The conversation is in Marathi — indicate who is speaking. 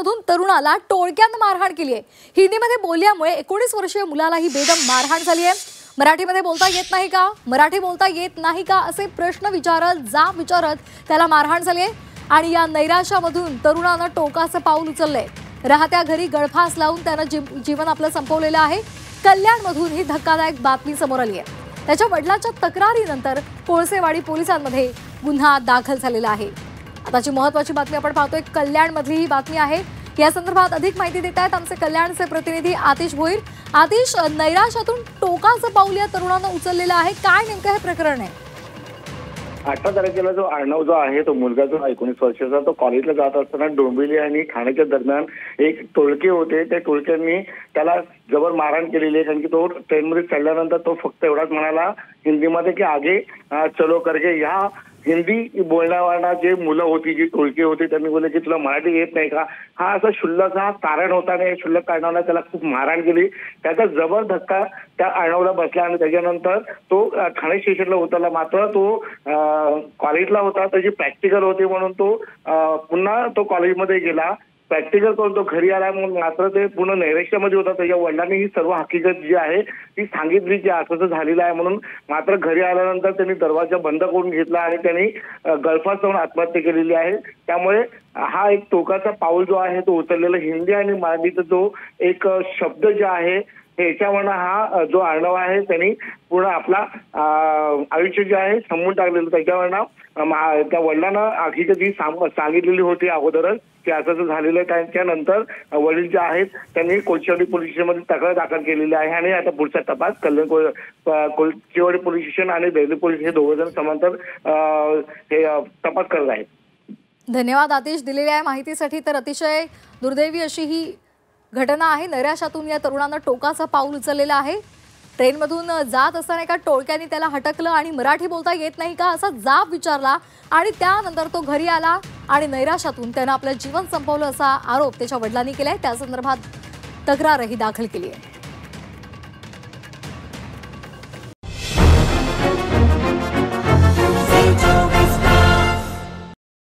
Speaker 1: कल्याणमधून तरुणाला टोळक्यानं मारहाण केली आहे। हिंदीमध्ये बोलल्यामुळे 19 वर्षीय मुलाला ही बेदम मारहाण झाली आहे। मराठीमध्ये बोलता येत नाही का, मराठी बोलता येत नाही का असे प्रश्न विचारत त्याला मारहाण झाली आहे। आणि या नैराश्यामधून तरुणानं टोकाचं पाऊल उचललंय। राहत्या घरी गळफास लावून त्यानं जीवन आपलं संपवलेलं आहे। कल्याणमधून ही धक्कादायक बातमी समोर आली आहे। त्याच्या वडिलांच्या तक्रारीनंतर कोळसेवाडी पोलिसांमध्ये गुन्हा दाखल झालेला आहे। आताची महत्त्वाची बातमी आपण पाहतोय, कल्याणमधली ही बातमी आहे। या संदर्भात अधिक माहिती देत आहेत आमचे कल्याणचे प्रतिनिधी आतिश भोईर। आतिश, नैराश्यातून टोकाचं पाऊल या तरुणानं उचललेलं आहे, काय नेमकं हे प्रकरण आहे?
Speaker 2: 18 तारखेला जो अर्णव जो आहे तो मुलगा जो 19 वर्षाचा तो कॉलेजला जात असताना डोंबिवली आणि ठाण्याच्या दरम्यान एक टोळके होते, त्या टोळक्यांनी त्याला जबर मारहाण केलेली आहे। कारण की तो ट्रेनमध्ये चढल्यानंतर तो फक्त एवढाच म्हणाला हिंदीमध्ये की आगे चलो करके। या हिंदी बोलणाऱ्या जे मुलं होती, जी टोळकी होती, त्यांनी बोलले की तुला मराठी येत नाही का, हा असा क्षुल्लक हा कारण होता आणि क्षुल्लक कारणाला त्याला खूप मारहाण केली। त्याचा जबर धक्का त्या अर्णवला बसला आणि त्याच्यानंतर तो ठाणे स्टेशनला उतरला। मात्र तो कॉलेजला होता, त्याची प्रॅक्टिकल होती म्हणून तो पुन्हा तो कॉलेजमध्ये गेला। प्रॅक्टिकल करून तो घरी आला, म्हणून मात्र ते पूर्ण नैराश्यामध्ये होता। त्याच्या वडिलांनी ही सर्व हकीकत जी आहे ती सांगितली की असं झालेलं आहे म्हणून। मात्र घरी आल्यानंतर त्यांनी दरवाजा बंद करून घेतला आणि त्यांनी गळफास लावून आत्महत्या केलेली आहे। त्यामुळे हा एक टोकाचा पाऊल जो आहे तो उचललेला। हिंदी आणि मराठीचा जो एक शब्द जे आहे याच्यावरनं हा जो अर्णव आहे त्यांनी पूर्ण आपला आयुष्य जे आहे संपवून टाकलेलं। त्याच्यावरनं त्या वडिलांना हकीकत जी सांगितलेली होती अगोदरच की असं झालेलं आहे। त्यानंतर वडील जे आहेत त्यांनी कोळसेवाडी पोलीस स्टेशनमध्ये तक्रार दाखल केलेली आहे आणि आता पुढचा तपास कोळसेवाडी पोलीस स्टेशन आणि देवली पोलीस हे दोघे जण समांतर हे तपास करत आहेत।
Speaker 1: धन्यवाद आतिश दिलेल्या माहितीसाठी। तर अतिशय दुर्दैवी अशी ही घटना आहे। नैराश्यातून या तरुणानं टोकाचं पाऊल उचललेलं आहे। ट्रेनमधून जात असताना एका टोळक्याने त्याला हटकलं आणि मराठी बोलता येत नाही का असा जाब विचारला आणि त्यानंतर तो घरी आला आणि नैराश्यातून त्यानं आपलं जीवन संपवलं असा आरोप त्याच्या वडिलांनी केलाय। त्या संदर्भात तक्रारही दाखल केली आहे।